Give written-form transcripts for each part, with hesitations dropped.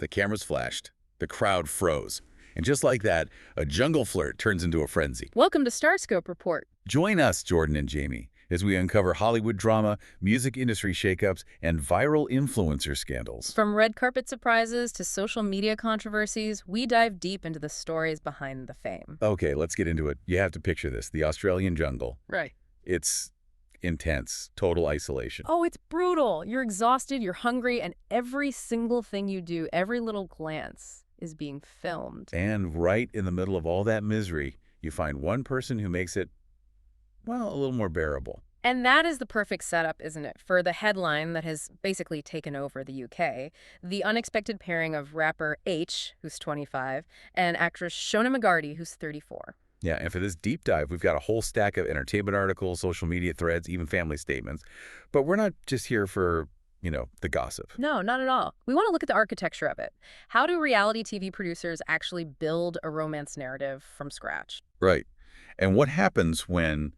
The cameras flashed. The crowd froze. And just like that, a jungle flirt turns into a frenzy. Welcome to StarScope Report. Join us, Jordan and Jamie, as we uncover Hollywood drama, music industry shakeups, and viral influencer scandals. From red carpet surprises to social media controversies, we dive deep into the stories behind the fame. Okay, let's get into it. You have to picture this, the Australian jungle. Right. It's intense, total isolation. Oh, it's brutal. You're exhausted, you're hungry, and every single thing you do, every little glance is being filmed. And right in the middle of all that misery, you find one person who makes it, well, a little more bearable. And that is the perfect setup, isn't it, for the headline that has basically taken over the UK, the unexpected pairing of rapper Aitch, who's 25, and actress Shona McGarty, who's 34. Yeah, and for this deep dive, we've got a whole stack of entertainment articles, social media threads, even family statements. But we're not just here for, the gossip. No, not at all. We want to look at the architecture of it. How do reality TV producers actually build a romance narrative from scratch? Right. And what happens when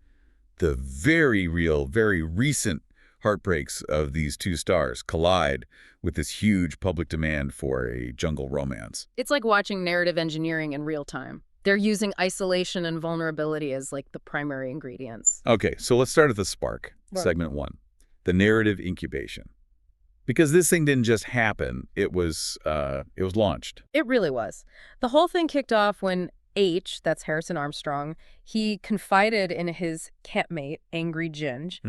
the very real, very recent heartbreaks of these two stars collide with this huge public demand for a jungle romance? It's like watching narrative engineering in real time. They're using isolation and vulnerability as like the primary ingredients. Okay, so let's start at the spark, segment 1, the narrative incubation. Because this thing didn't just happen, it was launched. It really was. The whole thing kicked off when Aitch, that's Harrison Armstrong, he confided in his campmate, Angry Ginge,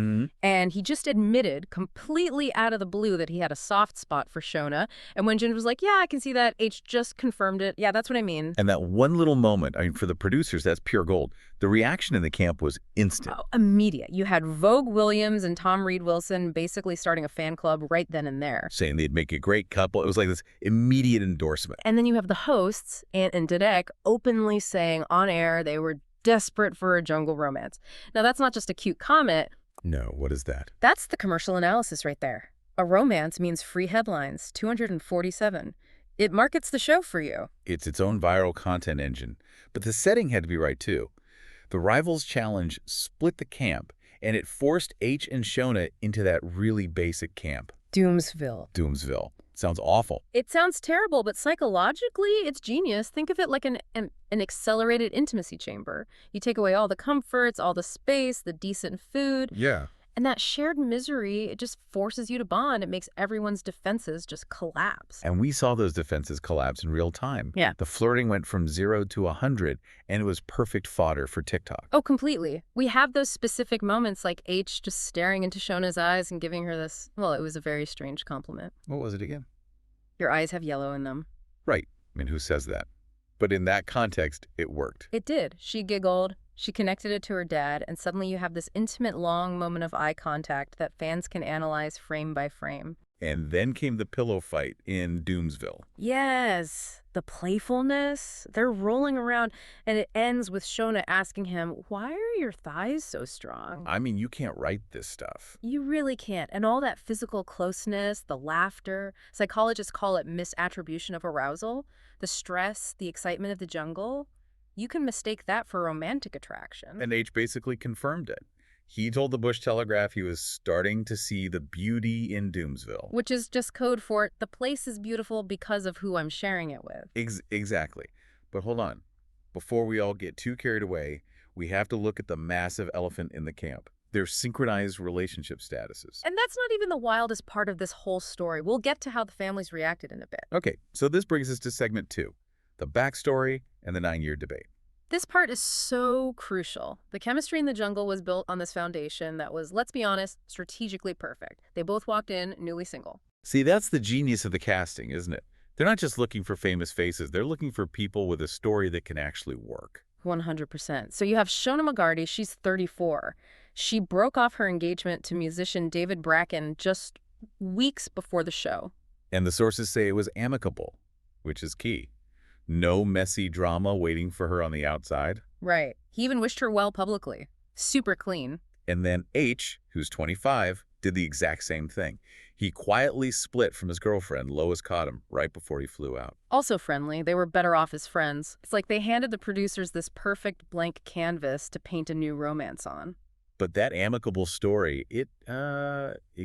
and he just admitted completely out of the blue that he had a soft spot for Shona. And when Ginge was like, yeah, I can see that, Aitch just confirmed it. Yeah, that's what I mean. And that one little moment, for the producers, that's pure gold. The reaction in the camp was instant. Oh, immediate. You had Vogue Williams and Tom Reed Wilson basically starting a fan club right then and there. Saying they'd make a great couple. It was like this immediate endorsement. And then you have the hosts, Ant and Dedek, openly saying on air they were desperate for a jungle romance. Now, that's not just a cute comment. No, what is that? That's the commercial analysis right there. A romance means free headlines, 247. It markets the show for you. It's its own viral content engine. But the setting had to be right, too. The Rivals Challenge split the camp, and it forced Aitch and Shona into that really basic camp. Doomsville. Doomsville. Sounds awful. It sounds terrible, but psychologically, it's genius. Think of it like an accelerated intimacy chamber. You take away all the comforts, all the space, the decent food. Yeah. And that shared misery, it just forces you to bond. It makes everyone's defenses just collapse. And we saw those defenses collapse in real time. Yeah. The flirting went from 0 to 100, and it was perfect fodder for TikTok. Oh, completely. We have those specific moments like Aitch just staring into Shona's eyes and giving her this, well, it was a very strange compliment. What was it again? Your eyes have yellow in them. Right. Who says that? But in that context, it worked. It did. She giggled. She connected it to her dad, and suddenly you have this intimate, long moment of eye contact that fans can analyze frame by frame. And then came the pillow fight in Doomsville. Yes, the playfulness. They're rolling around, and it ends with Shona asking him, why are your thighs so strong? You can't write this stuff. You really can't. And all that physical closeness, the laughter, psychologists call it misattribution of arousal, the stress, the excitement of the jungle. You can mistake that for romantic attraction. And Aitch basically confirmed it. He told the Bush Telegraph he was starting to see the beauty in Doomsville. Which is just code for, the place is beautiful because of who I'm sharing it with. Exactly. But hold on. Before we all get too carried away, we have to look at the massive elephant in the camp. Their synchronized relationship statuses. And that's not even the wildest part of this whole story. We'll get to how the families reacted in a bit. Okay, so this brings us to segment 2, the backstory and the 9-year debate. This part is so crucial. The chemistry in the jungle was built on this foundation that was, let's be honest, strategically perfect. They both walked in newly single. See, that's the genius of the casting, isn't it? They're not just looking for famous faces. They're looking for people with a story that can actually work. 100%. So you have Shona McGarty. She's 34. She broke off her engagement to musician David Bracken just weeks before the show. And the sources say it was amicable, which is key. No messy drama waiting for her on the outside. Right. He even wished her well publicly. Super clean. And then Aitch, who's 25, did the exact same thing. He quietly split from his girlfriend, Lois Cottam, right before he flew out. Also friendly. They were better off as friends. It's like they handed the producers this perfect blank canvas to paint a new romance on. But that amicable story, it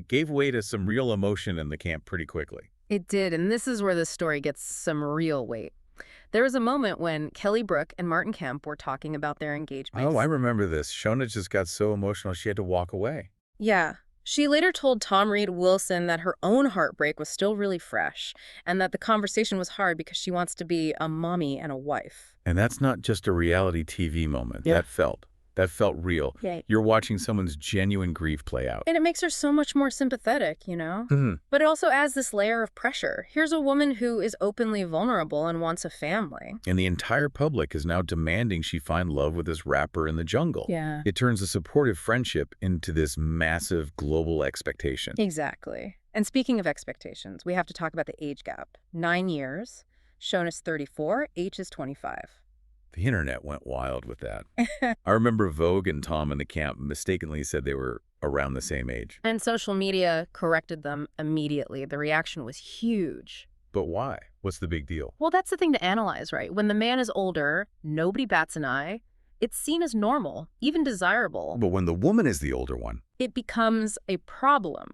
gave way to some real emotion in the camp pretty quickly. It did, and this is where the story gets some real weight. There was a moment when Kelly Brook and Martin Kemp were talking about their engagement. Oh, I remember this. Shona just got so emotional she had to walk away. Yeah. She later told Tom Reed Wilson that her own heartbreak was still really fresh and that the conversation was hard because she wants to be a mommy and a wife. And that's not just a reality TV moment. Yeah. That felt real. Yeah. You're watching someone's genuine grief play out. And it makes her so much more sympathetic, you know? But it also adds this layer of pressure. Here's a woman who is openly vulnerable and wants a family. And the entire public is now demanding she find love with this rapper in the jungle. Yeah. It turns a supportive friendship into this massive global expectation. Exactly. And speaking of expectations, we have to talk about the age gap. 9 years. Shona's 34, Aitch is 25. The internet went wild with that. I remember Vogue and Tom in the camp mistakenly said they were around the same age. And social media corrected them immediately. The reaction was huge. But why? What's the big deal? Well, that's the thing to analyze, right? When the man is older, nobody bats an eye. It's seen as normal, even desirable. But when the woman is the older one, it becomes a problem,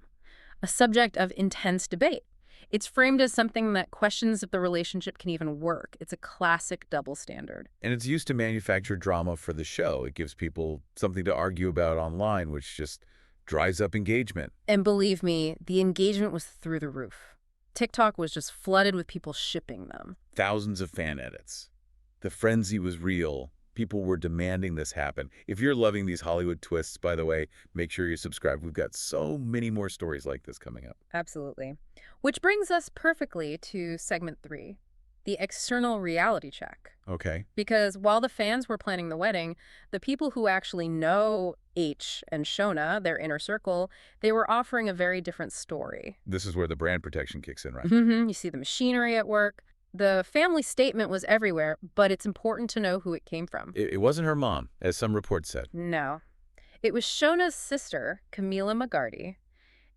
a subject of intense debate. It's framed as something that questions if the relationship can even work. It's a classic double standard. and it's used to manufacture drama for the show. It gives people something to argue about online, which just drives up engagement. And believe me, the engagement was through the roof. TikTok was just flooded with people shipping them. Thousands of fan edits. The frenzy was real. People were demanding this happen. If you're loving these Hollywood twists, by the way, make sure you subscribe. We've got so many more stories like this coming up. Absolutely. Which brings us perfectly to segment 3, the external reality check. Okay. Because while the fans were planning the wedding, the people who actually know Aitch and Shona, their inner circle, they were offering a very different story. This is where the brand protection kicks in, right? You see the machinery at work. The family statement was everywhere, but it's important to know who it came from. It wasn't her mom, as some reports said. No. It was Shona's sister, Camila McGarty,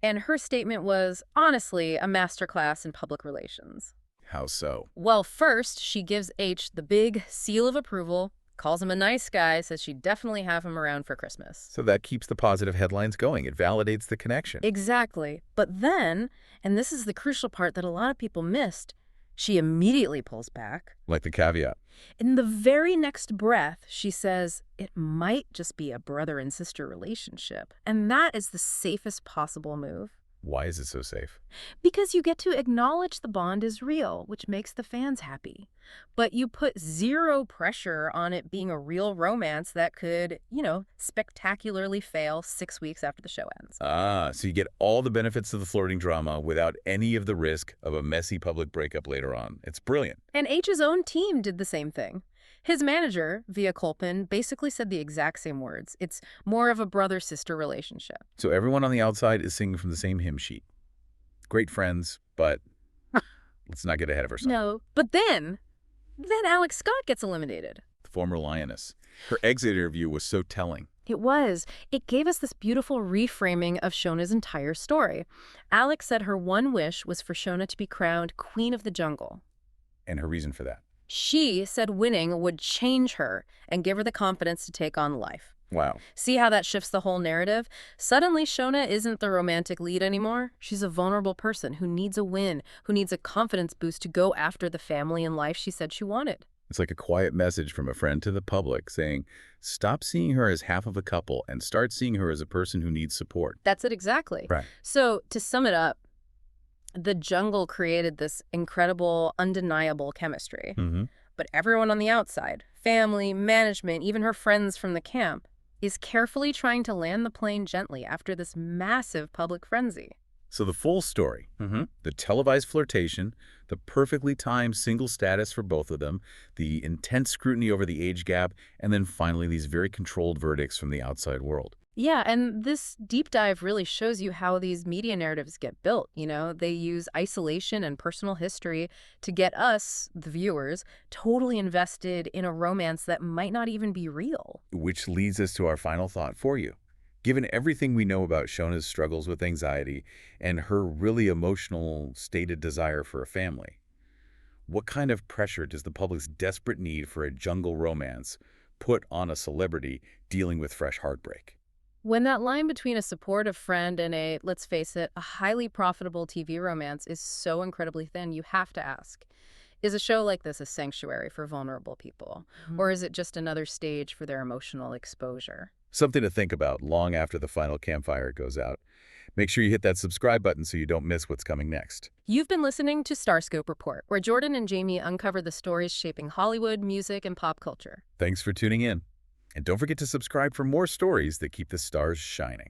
and her statement was, honestly, a masterclass in public relations. How so? Well, first, she gives Aitch the big seal of approval, calls him a nice guy, says she'd definitely have him around for Christmas. So that keeps the positive headlines going. It validates the connection. Exactly. But then, and this is the crucial part that a lot of people missed, she immediately pulls back. Like the caveat. In the very next breath, she says, it might just be a brother and sister relationship. And that is the safest possible move. Why is it so safe? Because you get to acknowledge the bond is real, which makes the fans happy. But you put zero pressure on it being a real romance that could, spectacularly fail 6 weeks after the show ends. Ah, so you get all the benefits of the flirting drama without any of the risk of a messy public breakup later on. It's brilliant. And Aitch's own team did the same thing. His manager, Via Kolpin, basically said the exact same words. It's more of a brother-sister relationship. So everyone on the outside is singing from the same hymn sheet. Great friends, but let's not get ahead of ourselves. No, but then Alex Scott gets eliminated. The former lioness. Her exit interview was so telling. It was. It gave us this beautiful reframing of Shona's entire story. Alex said her one wish was for Shona to be crowned Queen of the Jungle. And her reason for that. She said winning would change her and give her the confidence to take on life. Wow. See how that shifts the whole narrative? Suddenly, Shona isn't the romantic lead anymore. She's a vulnerable person who needs a win, who needs a confidence boost to go after the family and life she said she wanted. It's like a quiet message from a friend to the public saying, stop seeing her as half of a couple and start seeing her as a person who needs support. That's it exactly. Right. So to sum it up, the jungle created this incredible, undeniable chemistry. But everyone on the outside, family, management, even her friends from the camp, is carefully trying to land the plane gently after this massive public frenzy. So the full story, the televised flirtation, the perfectly timed single status for both of them, the intense scrutiny over the age gap, and then finally these very controlled verdicts from the outside world. Yeah, and this deep dive really shows you how these media narratives get built. They use isolation and personal history to get us, the viewers, totally invested in a romance that might not even be real. Which leads us to our final thought for you. Given everything we know about Shona's struggles with anxiety and her really emotional stated desire for a family, what kind of pressure does the public's desperate need for a jungle romance put on a celebrity dealing with fresh heartbreak? When that line between a supportive friend and a, let's face it, a highly profitable TV romance is so incredibly thin, you have to ask, is a show like this a sanctuary for vulnerable people? Or is it just another stage for their emotional exposure? Something to think about long after the final campfire goes out. Make sure you hit that subscribe button so you don't miss what's coming next. You've been listening to StarScope Report, where Jordan and Jamie uncover the stories shaping Hollywood, music, and pop culture. Thanks for tuning in. And don't forget to subscribe for more stories that keep the stars shining.